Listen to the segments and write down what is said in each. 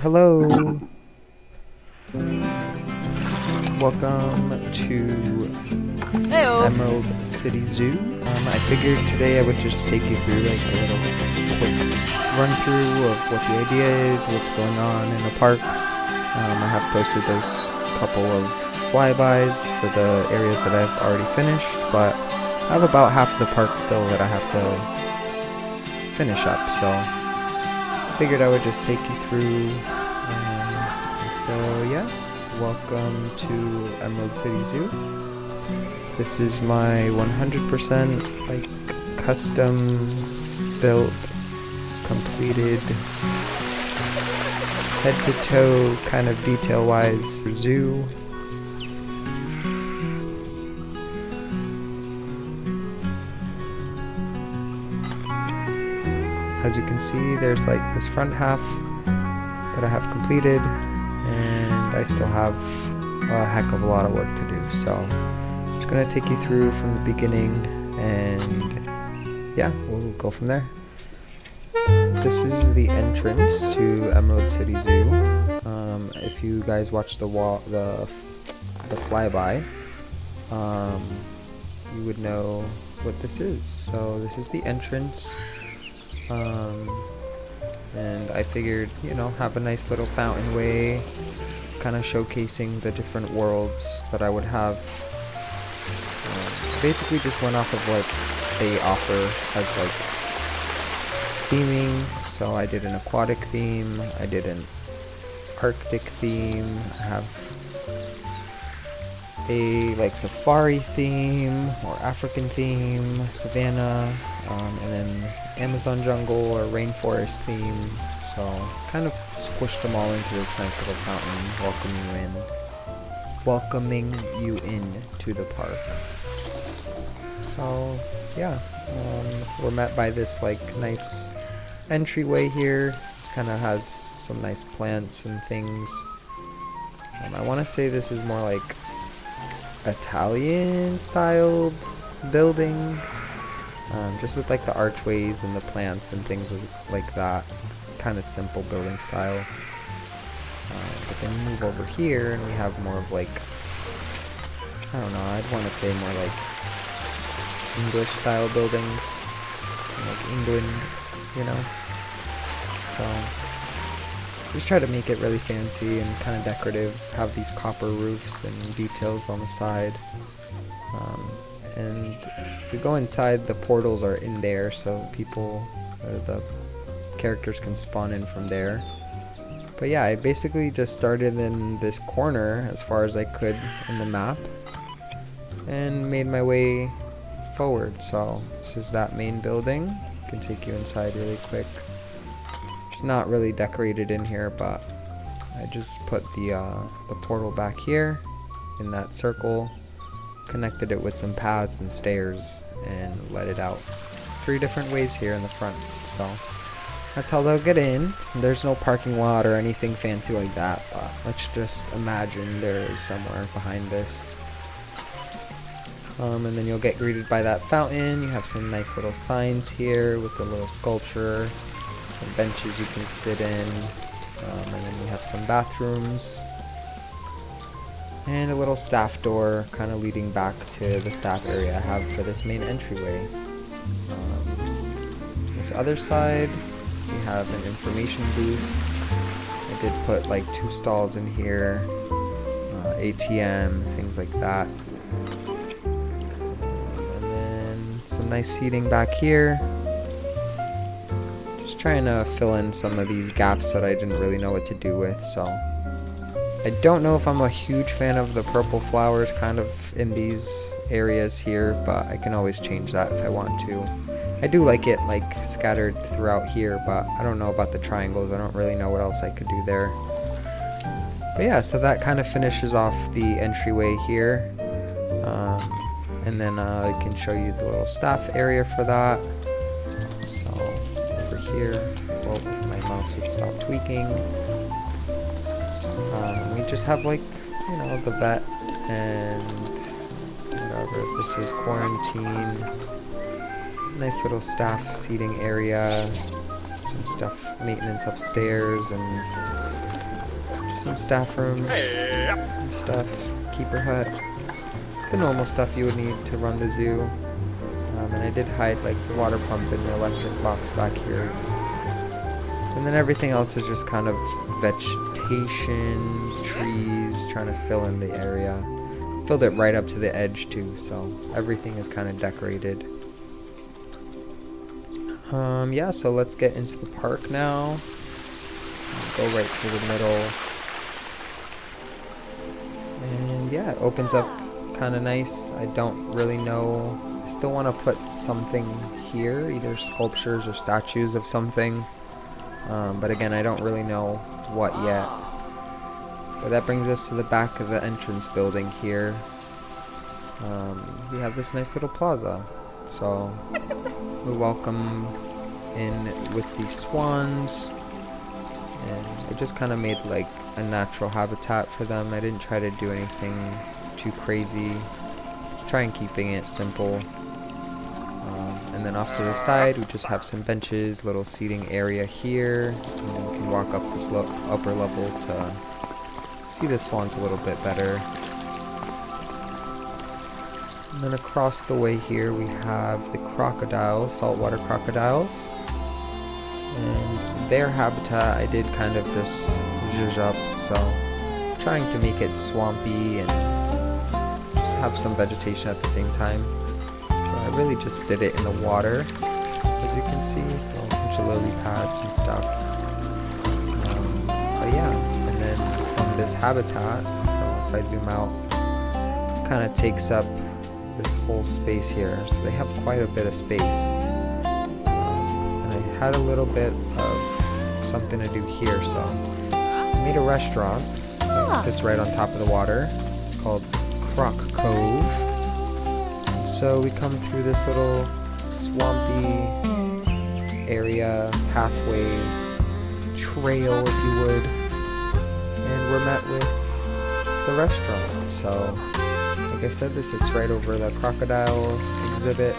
Hello. Welcome to Heyo. Emerald City Zoo. I figured today I would just take you through like a little quick run through of what the idea is, what's going on in the park. I have posted those couple of flybys for the areas that I've already finished, but I have about half of the park still that I have to finish up, so I figured I would just take you through. So yeah, welcome to Emerald City Zoo. This is my 100% like custom built, completed, head to toe kind of detail wise zoo. As you can see, there's like this front half that I have completed, and I still have a heck of a lot of work to do. So I'm just gonna take you through from the beginning, and yeah, we'll go from there. This is the entrance to Emerald City Zoo. If you guys watch the flyby, you would know what this is. So this is the entrance. And I figured, you know, have a nice little fountain way, kind of showcasing the different worlds that I would have. Basically just went off of what they offer as like theming. So I did an aquatic theme, I did an Arctic theme, I have a like safari theme or African theme, savanna, and then Amazon jungle or rainforest theme. So kind of squished them all into this nice little fountain, welcoming you in to the park. So yeah, we're met by this like nice entryway here. It kind of has some nice plants and things. I want to say this is more like Italian styled building, just with like the archways and the plants and things like that. Kind of simple building style. But then you move over here and we have more of like, I don't know, I'd want to say more like English style buildings, like England, you know. So just try to make it really fancy and kind of decorative, have these copper roofs and details on the side. And if we go inside, the portals are in there, so people, or the characters, can spawn in from there. But yeah, I basically just started in this corner as far as I could in the map and made my way forward. So this is that main building. I can take you inside really quick. It's not really decorated in here, but I just put the portal back here in that circle, connected it with some paths and stairs, and let it out 3 different ways here in the front. So that's how they'll get in. There's no parking lot or anything fancy like that, but let's just imagine there is somewhere behind this. And then you'll get greeted by that fountain. You have some nice little signs here with the little sculpture, some benches you can sit in, and then you have some bathrooms and a little staff door kind of leading back to the staff area I have for this main entryway. This other side we have an information booth. I did put like 2 stalls in here, ATM, things like that, and then some nice seating back here. Trying to fill in some of these gaps that I didn't really know what to do with. So I don't know if I'm a huge fan of the purple flowers kind of in these areas here, but I can always change that if I want to. I do like it like scattered throughout here, but I don't know about the triangles. I don't really know what else I could do there. But yeah, so that kind of finishes off the entryway here, and then I can show you the little staff area for that. So here, well, if my mouse would stop tweaking, we just have like, you know, the vet and whatever. This is quarantine, nice little staff seating area, some stuff, maintenance upstairs, and some staff rooms and stuff. Keeper hut. The normal stuff you would need to run the zoo. And I did hide like the water pump and the electric box back here. And then everything else is just kind of vegetation, trees, trying to fill in the area. Filled it right up to the edge too, so everything is kind of decorated. Yeah, so let's get into the park now. Go right through the middle. And yeah, it opens up kind of nice. I don't really know. I still want to put something here, either sculptures or statues of something. But again, I don't really know what yet. But that brings us to the back of the entrance building here. We have this nice little plaza. So we welcome in with these swans. And I just kind of made like a natural habitat for them. I didn't try to do anything too crazy. Try and keeping it simple. And then off to the side, we just have some benches, little seating area here. And then we can walk up this upper level to see the swans a little bit better. And then across the way here, we have the crocodiles, saltwater crocodiles. And their habitat, I did kind of just zhuzh up, so trying to make it swampy and just have some vegetation at the same time. So I really just did it in the water, as you can see, so a bunch of lily pads and stuff. But yeah, and then from this habitat, so if I zoom out, kind of takes up this whole space here, so they have quite a bit of space. And I had a little bit of something to do here, so I made a restaurant that sits right on top of the water. It's called Croc Cove. So we come through this little swampy area, pathway, trail if you would, and we're met with the restaurant. So like I said, this sits right over the crocodile exhibit.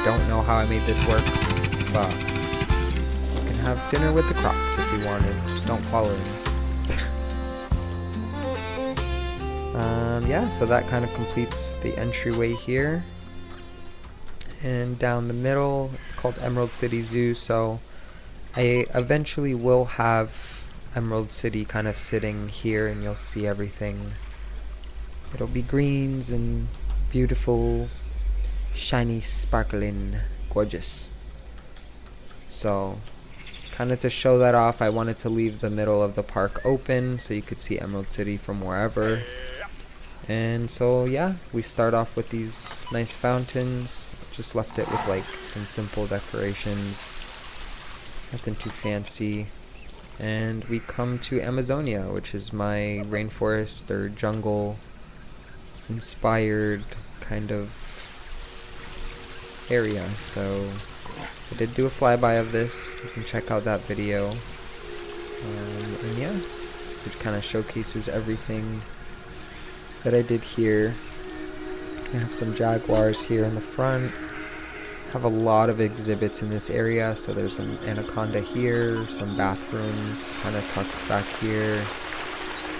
Don't know how I made this work, but you can have dinner with the crocs if you wanted. Just don't follow me. Yeah, so that kind of completes the entryway here. And down the middle, it's called Emerald City Zoo, so I eventually will have Emerald City kind of sitting here and you'll see everything. It'll be greens and beautiful, shiny, sparkling, gorgeous. So kind of to show that off, I wanted to leave the middle of the park open so you could see Emerald City from wherever. And so yeah, we start off with these nice fountains. Just left it with like some simple decorations, nothing too fancy. And we come to Amazonia, which is my rainforest or jungle inspired kind of area. So I did do a flyby of this. You can check out that video. And yeah, which kind of showcases everything that I did here. I have some jaguars here in the front. Have a lot of exhibits in this area. So there's an anaconda here, some bathrooms kind of tucked back here.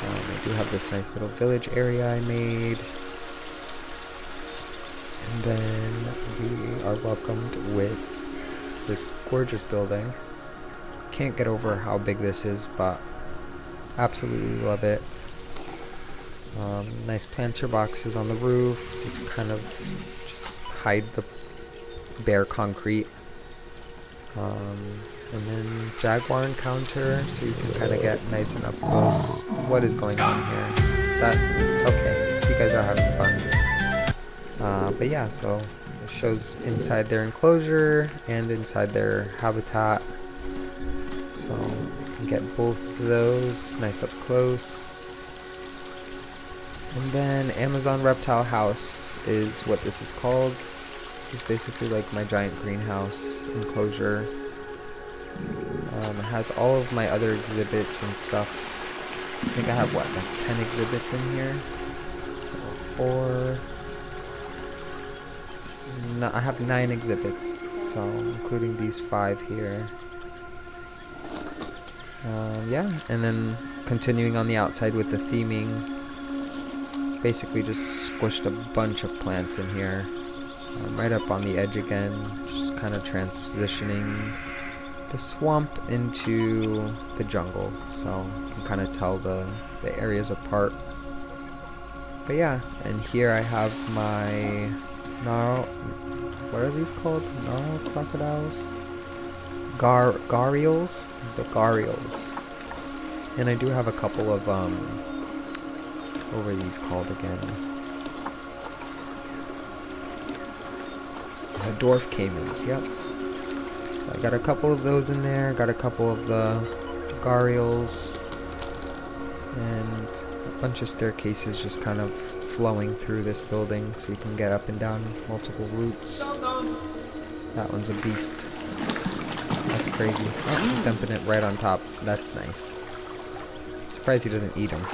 I do have this nice little village area I made. And then we are welcomed with this gorgeous building. Can't get over how big this is, but absolutely love it. Nice planter boxes on the roof to kind of just hide the bare concrete. And then jaguar encounter, so you can kind of get nice and up close. What is going on here? Okay, you guys are having fun. But yeah, so it shows inside their enclosure and inside their habitat. So you can get both of those nice up close. And then Amazon Reptile House is what this is called. This is basically like my giant greenhouse enclosure. It has all of my other exhibits and stuff. I think I have what, like 10 exhibits in here? No, I have 9 exhibits, so including these 5 here. Yeah, and then continuing on the outside with the theming. Basically just squished a bunch of plants in here. Right up on the edge again, just kind of transitioning the swamp into the jungle, so you can kind of tell the areas apart. But yeah, and here I have my what are these called? Gnarl crocodiles? Gharials? The gharials. And I do have a couple of what were these called again? Dwarf caimans, yep. So I got a couple of those in there, got a couple of the gharials, and a bunch of staircases just kind of flowing through this building so you can get up and down multiple routes. That one's a beast. That's crazy. Oh, he's dumping it right on top. That's nice. Surprised he doesn't eat them.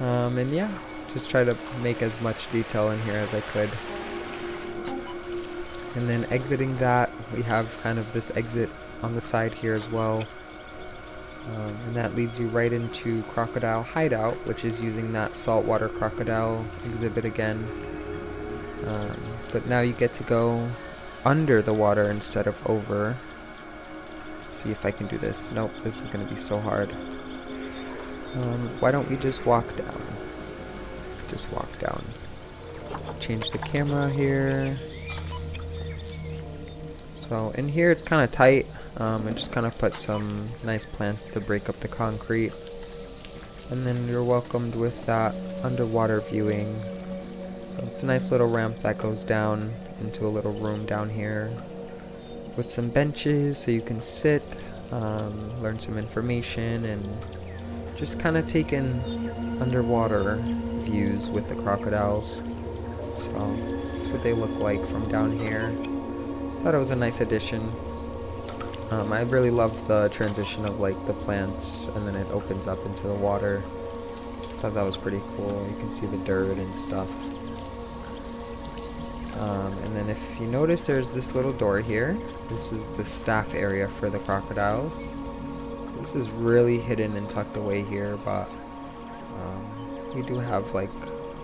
And yeah, just try to make as much detail in here as I could. And then exiting that, we have kind of this exit on the side here as well. And that leads you right into Crocodile Hideout, which is using that saltwater crocodile exhibit again. But now you get to go under the water instead of over. Let's see if I can do this. Nope, this is going to be so hard. Why don't we just walk down? Just walk down. Change the camera here. So in here it's kind of tight. I just kind of put some nice plants to break up the concrete. And then you're welcomed with that underwater viewing. So it's a nice little ramp that goes down into a little room down here with some benches so you can sit, learn some information, and just kind of take in underwater views with the crocodiles. So that's what they look like from down here. Thought it was a nice addition. I really love the transition of like the plants and then it opens up into the water. Thought that was pretty cool. You can see the dirt and stuff. And then if you notice, there's this little door here. This is the staff area for the crocodiles. This is really hidden and tucked away here, but we do have like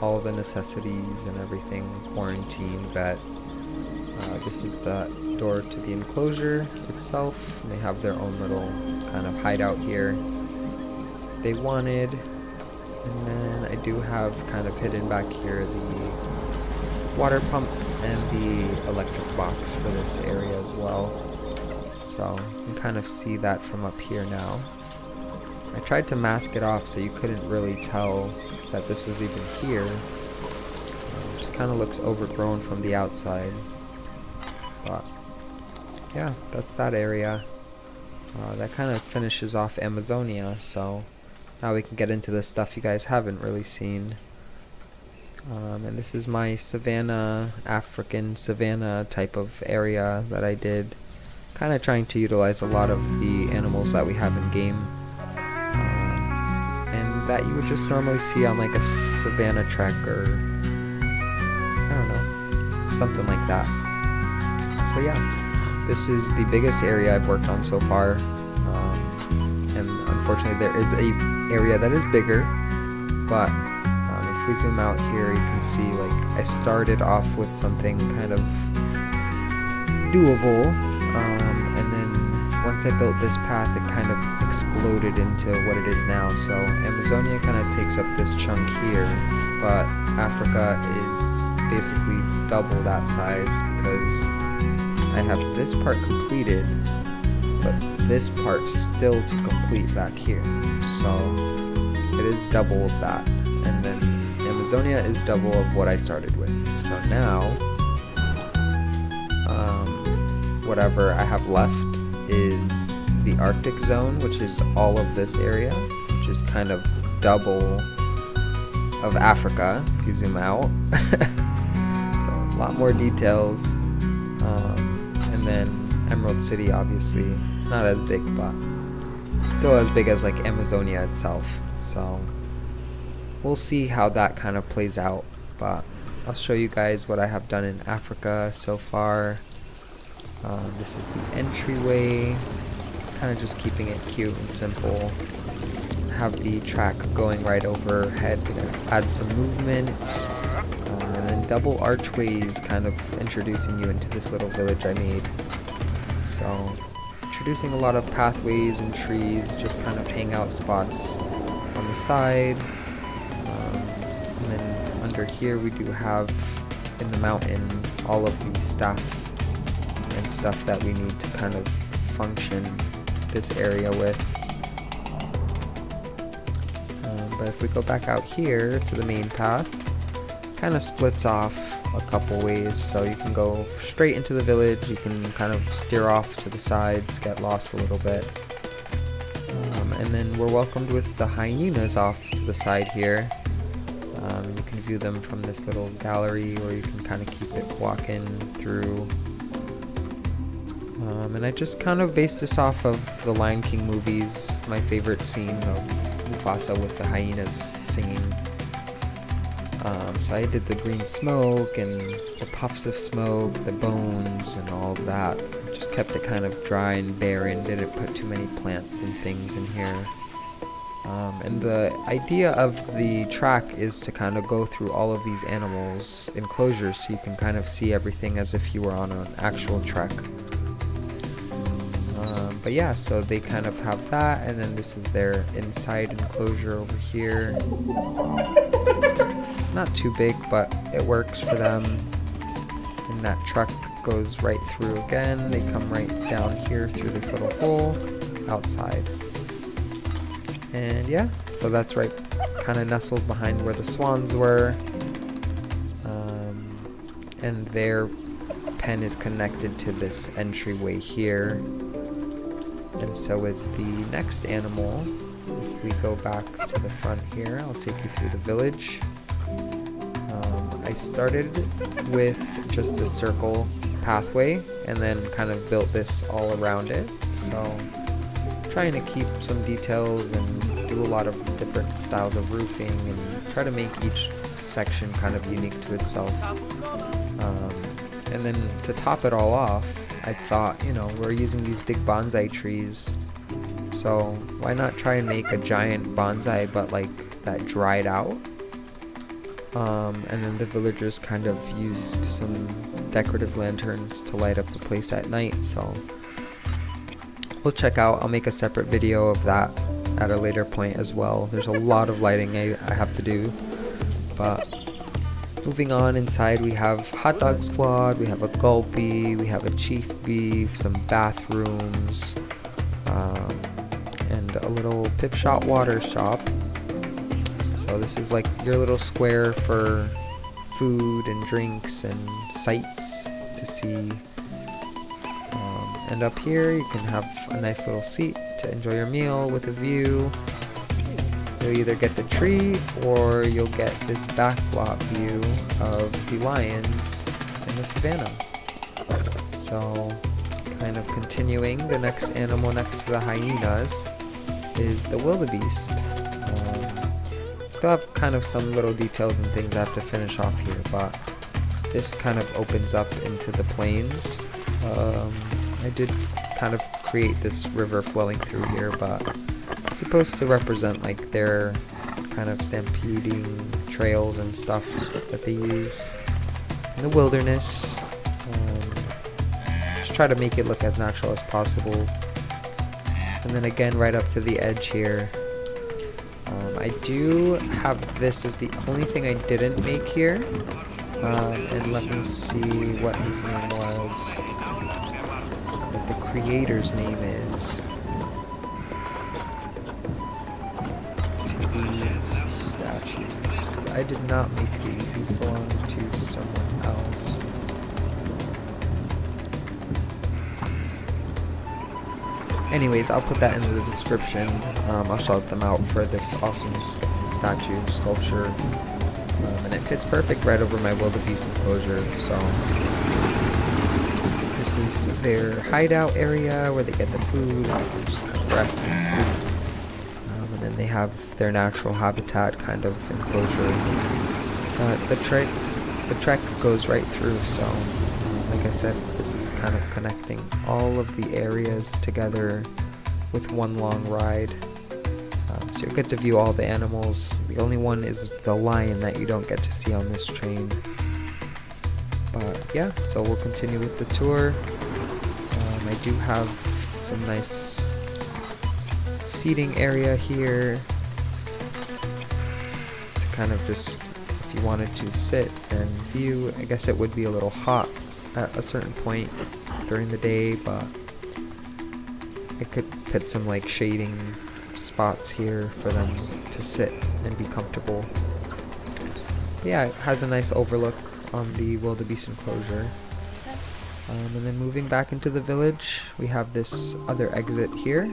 all the necessities and everything quarantined. But this is the door to the enclosure itself. And they have their own little kind of hideout here they wanted. And then I do have kind of hidden back here the water pump and the electric box for this area as well. So you can kind of see that from up here now. I tried to mask it off so you couldn't really tell that this was even here. It just kind of looks overgrown from the outside. But yeah, that's that area. That kind of finishes off Amazonia, so now we can get into the stuff you guys haven't really seen. And this is my savanna, African savanna type of area that I did. Kind of trying to utilize a lot of the animals that we have in game. And that you would just normally see on like a savanna trek or, I don't know, something like that. So yeah, this is the biggest area I've worked on so far. And unfortunately there is a area that is bigger, but if we zoom out here, you can see like I started off with something kind of doable, and then once I built this path, it kind of exploded into what it is now. So Amazonia kind of takes up this chunk here, but Africa is basically double that size because I have this part completed, but this part still to complete back here. So it is double of that, and then Amazonia is double of what I started with. So now, whatever I have left is the Arctic zone, which is all of this area, which is kind of double of Africa if you zoom out. So a lot more details. And then Emerald City, obviously, it's not as big, but it's still as big as like Amazonia itself. So we'll see how that kind of plays out, but I'll show you guys what I have done in Africa so far. This is the entryway. kind of just keeping it cute and simple. Have the track going right overhead to add some movement. And then double archways kind of introducing you into this little village I made. So introducing a lot of pathways and trees, just kind of hangout spots on the side. And then under here we do have in the mountain all of the stuff and stuff that we need to kind of function this area with. But if we go back out here to the main path, kind of splits off a couple ways, so you can go straight into the village, you can kind of steer off to the sides, get lost a little bit. And then we're welcomed with the hyenas off to the side here. You can view them from this little gallery, or you can kind of keep it walking through. And I just kind of based this off of the Lion King movies, my favorite scene of Mufasa with the hyenas singing. So I did the green smoke and the puffs of smoke, the bones and all of that. Just kept it kind of dry and barren, didn't put too many plants and things in here. And the idea of the track is to kind of go through all of these animals' enclosures so you can kind of see everything as if you were on an actual trek. But yeah, so they kind of have that, and then this is their inside enclosure over here. It's not too big, but it works for them. And that truck goes right through again. They come right down here through this little hole outside. And yeah, so that's right kind of nestled behind where the swans were. And their pen is connected to this entryway here. And so is the next animal. If we go back to the front here, I'll take you through the village. I started with just the circle pathway and then kind of built this all around it. So trying to keep some details and do a lot of different styles of roofing and try to make each section kind of unique to itself. And then to top it all off, I thought, you know, we're using these big bonsai trees, so why not try and make a giant bonsai but like that dried out? And then the villagers kind of used some decorative lanterns to light up the place at night, so we'll check out. I'll make a separate video of that at a later point as well. There's a lot of lighting I have to do, but moving on inside, we have hot dog squad, we have a gulpy, we have a chief beef, some bathrooms, and a little pip shot water shop. So this is like your little square for food and drinks and sights to see. And up here you can have a nice little seat to enjoy your meal with a view. You'll either get the tree or you'll get this backlot view of the lions in the savannah. So kind of continuing, the next animal next to the hyenas is the wildebeest. Still have kind of some little details and things I have to finish off here, but this kind of opens up into the plains. I did kind of create this river flowing through here, but it's supposed to represent like their kind of stampeding trails and stuff that they use in the wilderness. Just try to make it look as natural as possible. And then again, right up to the edge here, I do have this as the only thing I didn't make here. And let me see what his name was, what the creator's name is. These statues. I did not make these. These belong to someone else. Anyways, I'll put that in the description. I'll shout them out for this awesome statue sculpture. And it fits perfect right over my wildebeest enclosure. So this is their hideout area where they get the food, they just kind of rest and sleep. And then they have their natural habitat kind of enclosure. The trek goes right through, so like I said, this is kind of connecting all of the areas together with one long ride. So you'll get to view all the animals. The only one is the lion that you don't get to see on this train. But yeah, so we'll continue with the tour. I do have some nice seating area here to kind of just, if you wanted to sit and view. I guess it would be a little hot at a certain point during the day, but I could put some like shading spots here for them to sit and be comfortable. But yeah, it has a nice overlook on the wildebeest enclosure. And then moving back into the village, we have this other exit here.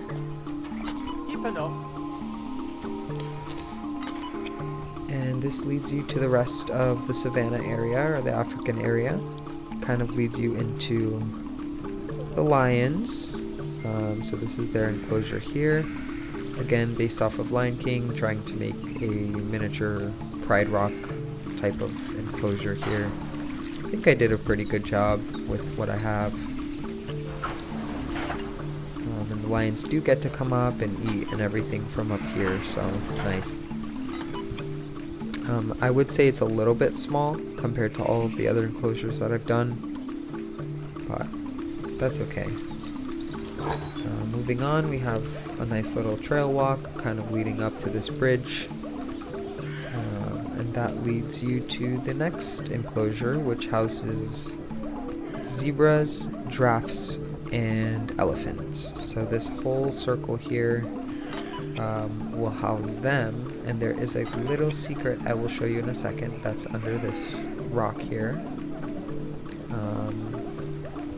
And this leads you to the rest of the savannah area, or the African area. Kind of leads you into the lions. So this is their enclosure here. Again, based off of Lion King, trying to make a miniature Pride Rock type of enclosure here. I think I did a pretty good job with what I have. And the lions do get to come up and eat and everything from up here, so it's nice. I would say it's a little bit small compared to all of the other enclosures that I've done, but that's okay. Moving on, we have a nice little trail walk kind of leading up to this bridge. And that leads you to the next enclosure, which houses zebras, giraffes, and elephants. So this whole circle here will house them, and there is a little secret I will show you in a second that's under this rock here.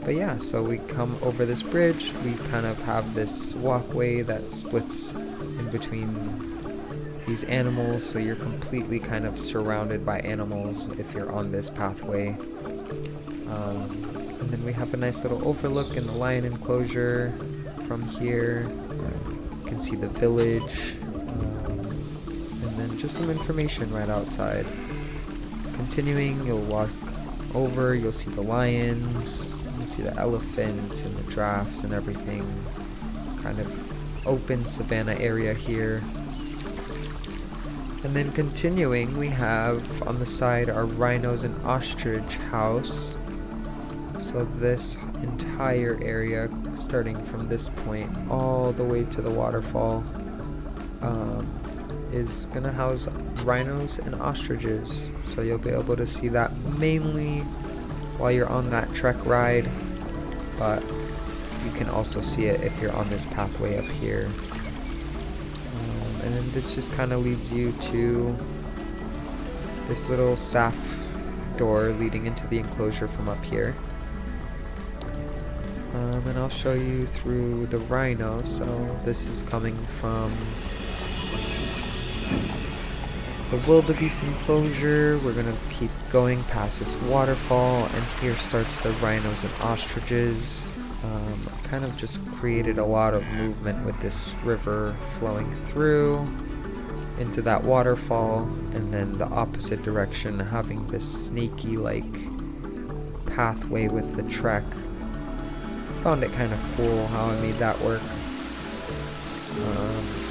But yeah, so we come over this bridge, we kind of have this walkway that splits in between these animals, so you're completely kind of surrounded by animals if you're on this pathway. And then we have a nice little overlook in the lion enclosure from here. You can see the village, and then just some information right outside. Continuing, you'll walk over, you'll see the lions, you'll see the elephants and the giraffes and everything. Kind of open savanna area here. And then continuing, we have on the side our rhinos and ostrich house. So this entire area, starting from this point all the way to the waterfall, is gonna house rhinos and ostriches. So you'll be able to see that mainly while you're on that trek ride, but you can also see it if you're on this pathway up here. And then this just kind of leads you to this little staff door leading into the enclosure from up here. And I'll show you through the rhino. So this is coming from the wildebeest enclosure. We're gonna keep going past this waterfall, and here starts the rhinos and ostriches. I kind of just created a lot of movement with this river flowing through into that waterfall, and then the opposite direction having this snaky like pathway with the trek. Found it kind of cool how I made that work.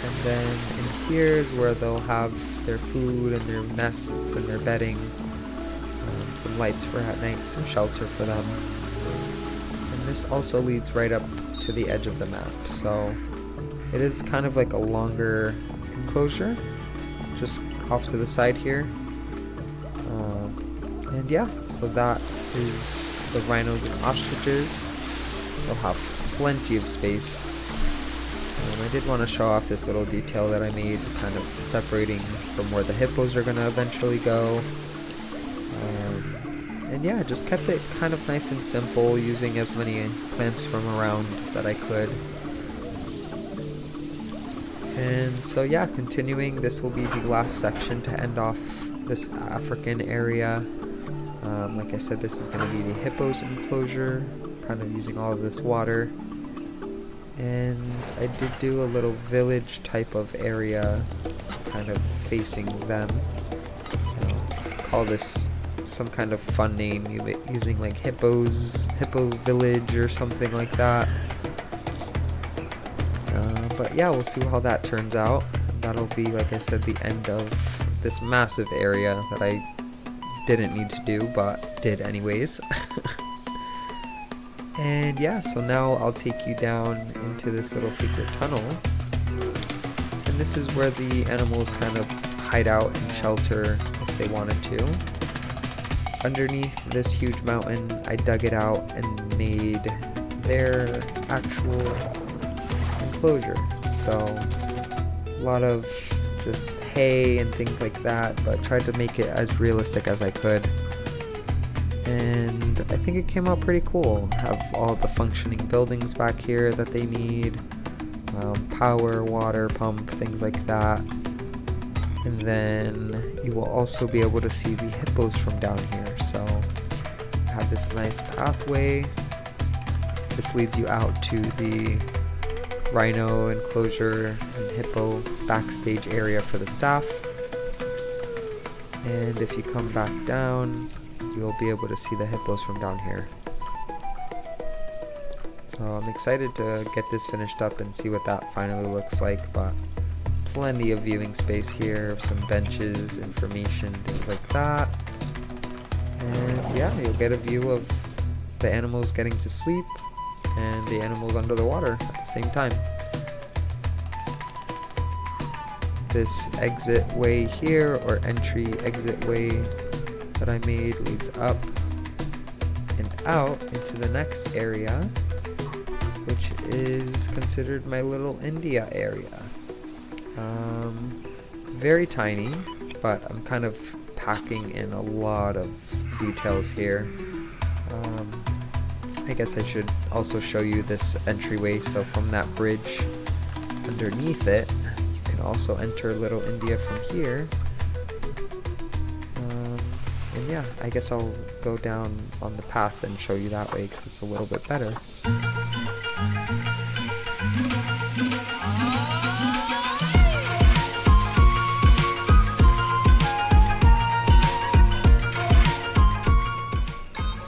And then in here is where they'll have their food and their nests and their bedding. Some lights for at night, some shelter for them. And this also leads right up to the edge of the map. So it is kind of like a longer enclosure, just off to the side here. And yeah, so that is the rhinos and ostriches. They'll have plenty of space. I did want to show off this little detail that I made, kind of separating from where the hippos are going to eventually go. And yeah, just kept it kind of nice and simple, using as many plants from around that I could. And so yeah, continuing, this will be the last section to end off this African area. Like I said, this is going to be the hippos enclosure, kind of using all of this water. And I did do a little village type of area kind of facing them. So call this some kind of fun name, using like hippo village or something like that. But yeah, we'll see how that turns out. That'll be, like I said, the end of this massive area that I didn't need to do, but did anyways. And yeah, so now I'll take you down into this little secret tunnel. And this is where the animals kind of hide out and shelter if they wanted to. Underneath this huge mountain, I dug it out and made their actual enclosure. So a lot of just hay and things like that, but tried to make it as realistic as I could. And I think it came out pretty cool. Have all the functioning buildings back here that they need, power, water, pump, things like that. And then you will also be able to see the hippos from down here. So I have this nice pathway. This leads you out to the rhino enclosure and hippo backstage area for the staff. And if you come back down, you'll be able to see the hippos from down here. So I'm excited to get this finished up and see what that finally looks like, but plenty of viewing space here, some benches, information, things like that. And yeah, you'll get a view of the animals getting to sleep and the animals under the water at the same time. This exit way here, or entry exit way that I made, leads up and out into the next area, which is considered my little India area. It's very tiny, but I'm kind of packing in a lot of details here. I guess I should also show you this entryway. So from that bridge underneath it, you can also enter Little India from here. And yeah, I guess I'll go down on the path and show you that way because it's a little bit better.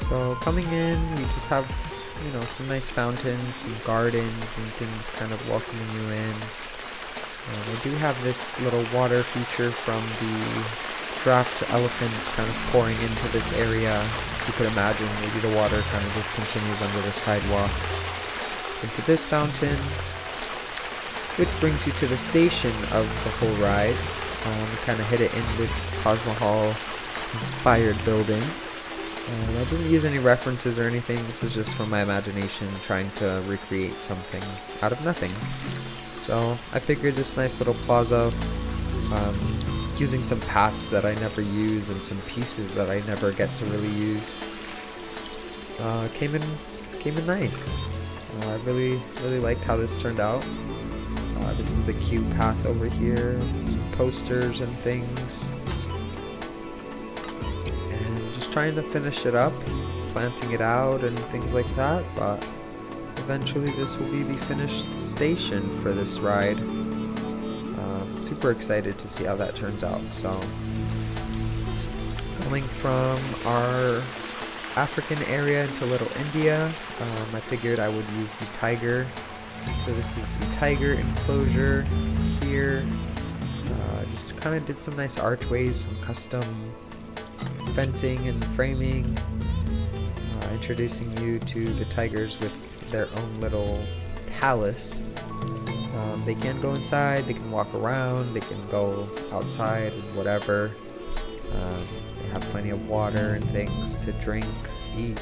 So coming in, we just have, you know, some nice fountains, some gardens and things kind of welcoming you in. We do have this little water feature from the giraffes, elephants kind of pouring into this area. You could imagine maybe the water kind of just continues under the sidewalk into this fountain, which brings you to the station of the whole ride. We kind of hit it in this Taj Mahal inspired building. I didn't use any references or anything. This is just from my imagination trying to recreate something out of nothing. So I figured this nice little plaza, using some paths that I never use and some pieces that I never get to really use, came in nice. I really liked how this turned out. This is the cube path over here, some posters and things. Trying to finish it up, planting it out and things like that, but eventually this will be the finished station for this ride. Super excited to see how that turns out. So going from our African area into Little India, I figured I would use the tiger. So this is the tiger enclosure here. Just kind of did some nice archways, some custom fencing and framing, introducing you to the tigers with their own little palace. They can go inside, they can walk around, they can go outside and whatever. They have plenty of water and things to drink, eat.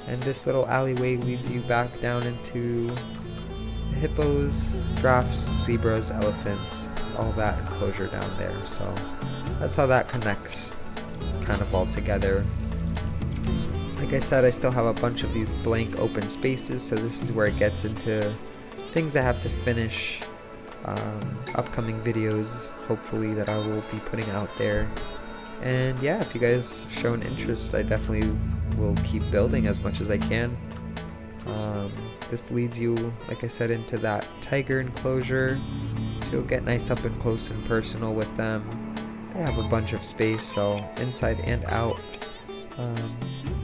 And this little alleyway leads you back down into the hippos, giraffes, zebras, elephants, all that enclosure down there. So that's how that connects kind of all together. Like I said, I still have a bunch of these blank open spaces, so this is where it gets into things I have to finish, upcoming videos hopefully that I will be putting out there. And yeah, if you guys show an interest, I definitely will keep building as much as I can. This leads you, like I said, into that tiger enclosure, so you'll get nice up and close and personal with them. They have a bunch of space, so inside and out,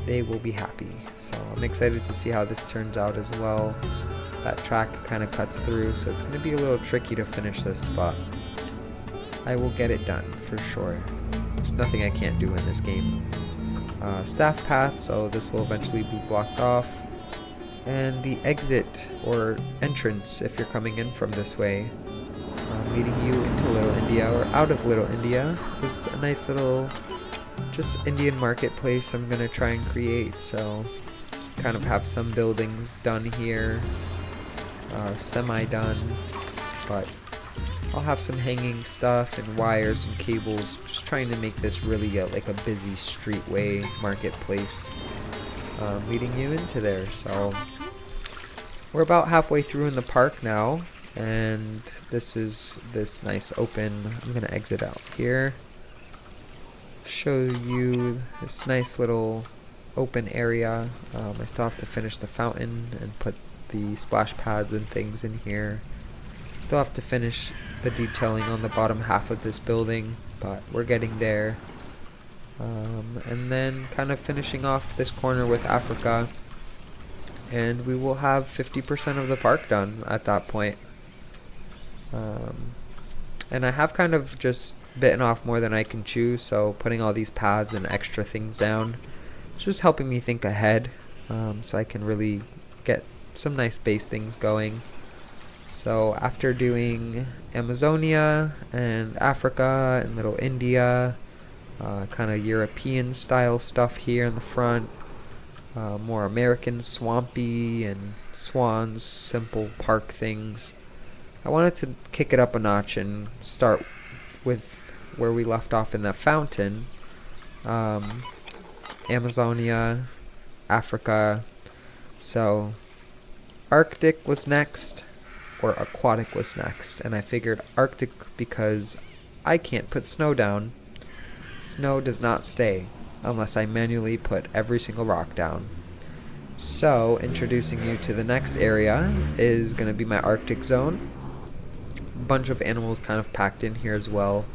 they will be happy. So I'm excited to see how this turns out as well. that track kind of cuts through, so it's going to be a little tricky to finish this spot. I will get it done for sure. There's nothing I can't do in this game. Staff path, so this will eventually be blocked off. And the exit or entrance, if you're coming in from this way, leading you into Little India or out of Little India, is a nice little just Indian marketplace I'm gonna try and create. So kind of have some buildings done here, semi done, but I'll have some hanging stuff and wires and cables, just trying to make this really like a busy streetway marketplace, leading you into there. So we're about halfway through in the park now, and this is this nice open. I'm gonna exit out here, show you this nice little open area. I still have to finish the fountain and put the splash pads and things in here. Still have to finish the detailing on the bottom half of this building, but we're getting there. And then kind of finishing off this corner with Africa, and we will have 50% of the park done at that point. And I have kind of just bitten off more than I can chew, so putting all these paths and extra things down, it's just helping me think ahead, so I can really get some nice base things going. So after doing Amazonia and Africa and Little India, kind of European style stuff here in the front, more American swampy and swans, simple park things, I wanted to kick it up a notch and start with where we left off in the fountain. Amazonia, Africa, so Arctic was next, or aquatic was next, and I figured Arctic because I can't put snow down. Snow does not stay unless I manually put every single rock down. So introducing you to the next area is going to be my Arctic zone. Bunch of animals kind of packed in here as well.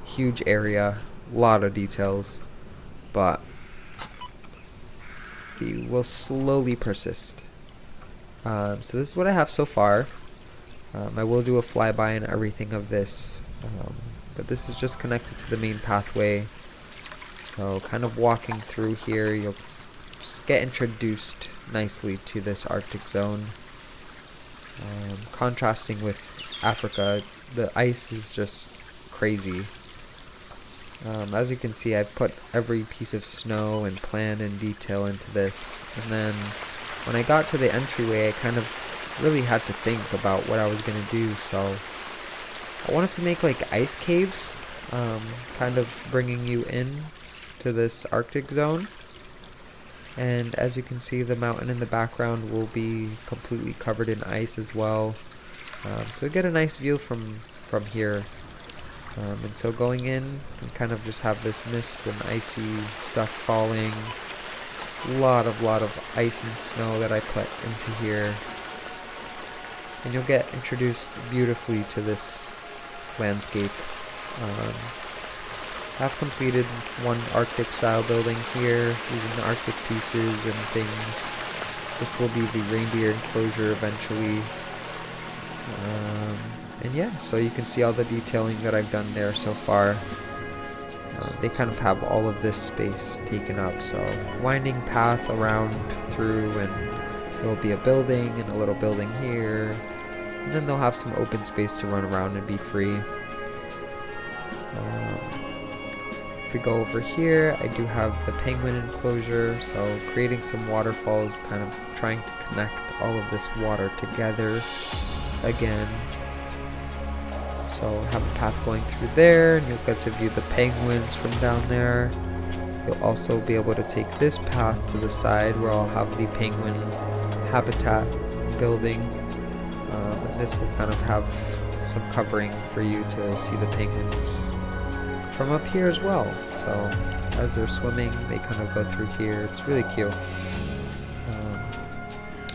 Huge area, lot of details, but we will slowly persist. So this is what I have so far. I will do a flyby and everything of this, but this is just connected to the main pathway. So kind of walking through here, you'll just get introduced nicely to this Arctic zone. Contrasting with Africa, the ice is just crazy. As you can see, I've put every piece of snow and plan and detail into this, and then when I got to the entryway, I kind of really had to think about what I was going to do. So I wanted to make like ice caves, kind of bringing you in to this Arctic zone. And as you can see, the mountain in the background will be completely covered in ice as well. So you get a nice view from here. And so going in, you kind of just have this mist and icy stuff falling. Lot of ice and snow that I put into here. And you'll get introduced beautifully to this landscape. I've completed one Arctic style building here using the Arctic pieces and things. This will be the reindeer enclosure eventually. And yeah, so you can see all the detailing that I've done there so far. They kind of have all of this space taken up, so winding path around through, and there will be a building and a little building here, and then they'll have some open space to run around and be free. If we go over here, I do have the penguin enclosure, so creating some waterfalls, kind of trying to connect all of this water together again. So have a path going through there, and you'll get to view the penguins from down there. You'll also be able to take this path to the side where I'll have the penguin habitat building. And this will kind of have some covering for you to see the penguins from up here as well. So as they're swimming, they kind of go through here. It's really cute.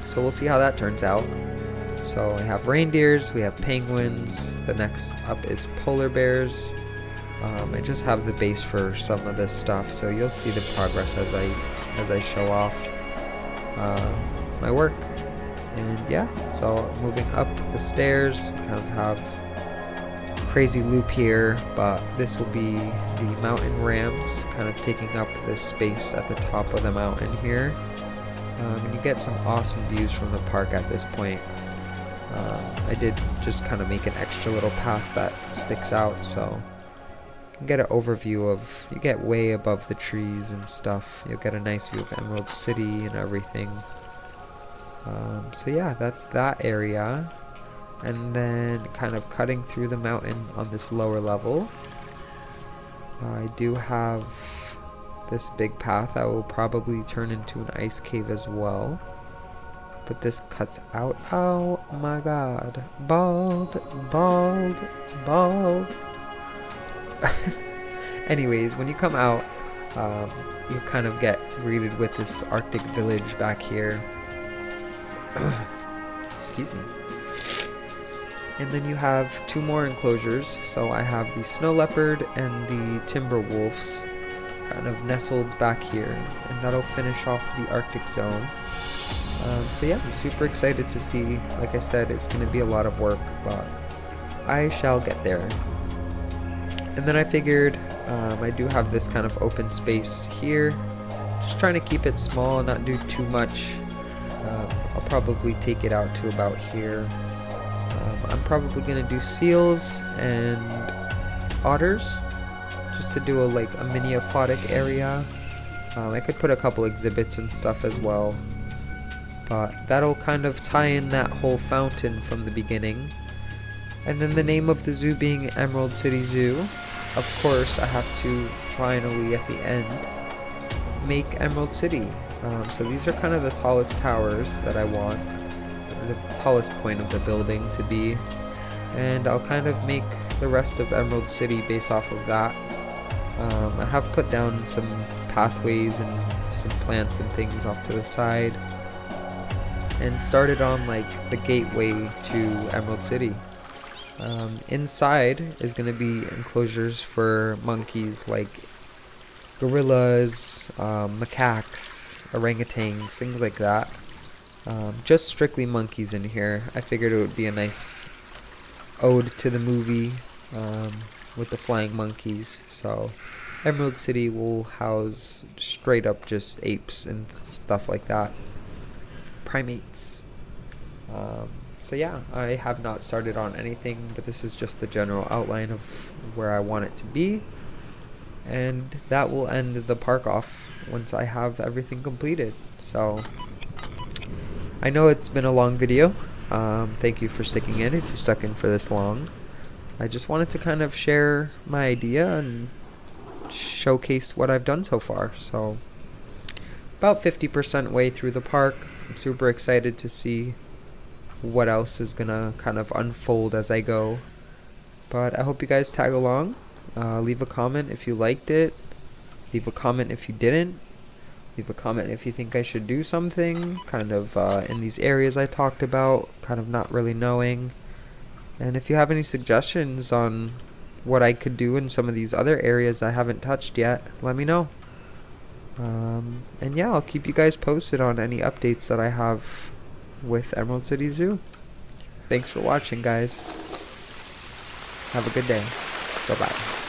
So we'll see how that turns out. So we have reindeers, we have penguins, the next up is polar bears. I just have the base for some of this stuff, so you'll see the progress as I show off my work. And yeah, so moving up the stairs, we kind of have crazy loop here, but this will be the mountain rams, kind of taking up this space at the top of the mountain here. And you get some awesome views from the park at this point. I did just kind of make an extra little path that sticks out, so you can get an overview of, you get way above the trees and stuff. You'll get a nice view of Emerald City and everything. So yeah, that's that area. And then kind of cutting through the mountain on this lower level, I do have this big path that will probably turn into an ice cave as well. But this cuts out. Oh my god. Bald. Bald. Bald. Anyways, when you come out, you kind of get greeted with this Arctic village back here. Excuse me. And then you have two more enclosures. So I have the snow leopard and the timber wolves kind of nestled back here, and that'll finish off the Arctic zone. So yeah, I'm super excited to see. Like I said, it's going to be a lot of work, but I shall get there. And then I figured I do have this kind of open space here, just trying to keep it small, not do too much. I'll probably take it out to about here. I'm probably going to do seals and otters, just to do a mini aquatic area. I could put a couple exhibits and stuff as well, but that'll kind of tie in that whole fountain from the beginning. And then the name of the zoo being Emerald City Zoo. Of course, I have to finally at the end make Emerald City. So these are kind of the tallest towers that I want, the tallest point of the building to be, and I'll kind of make the rest of Emerald City based off of that. I have put down some pathways and some plants and things off to the side, and started on the gateway to Emerald City. Inside is going to be enclosures for monkeys like gorillas, macaques, orangutans, things like that. Just strictly monkeys in here. I figured it would be a nice ode to the movie with the flying monkeys. So Emerald City will house straight up just apes and stuff like that. Primates. So yeah, I have not started on anything, but this is just the general outline of where I want it to be. And that will end the park off once I have everything completed. So I know it's been a long video. Thank you for sticking in if you stuck in for this long. I just wanted to kind of share my idea and showcase what I've done so far. So about 50% way through the park. I'm super excited to see what else is gonna kind of unfold as I go. But I hope you guys tag along. Leave a comment if you liked it. Leave a comment if you didn't. Leave a comment if you think I should do something kind of in these areas I talked about, kind of not really knowing. And if you have any suggestions on what I could do in some of these other areas I haven't touched yet, let me know. And yeah, I'll keep you guys posted on any updates that I have with Emerald City Zoo. Thanks for watching, guys. Have a good day. Bye-bye.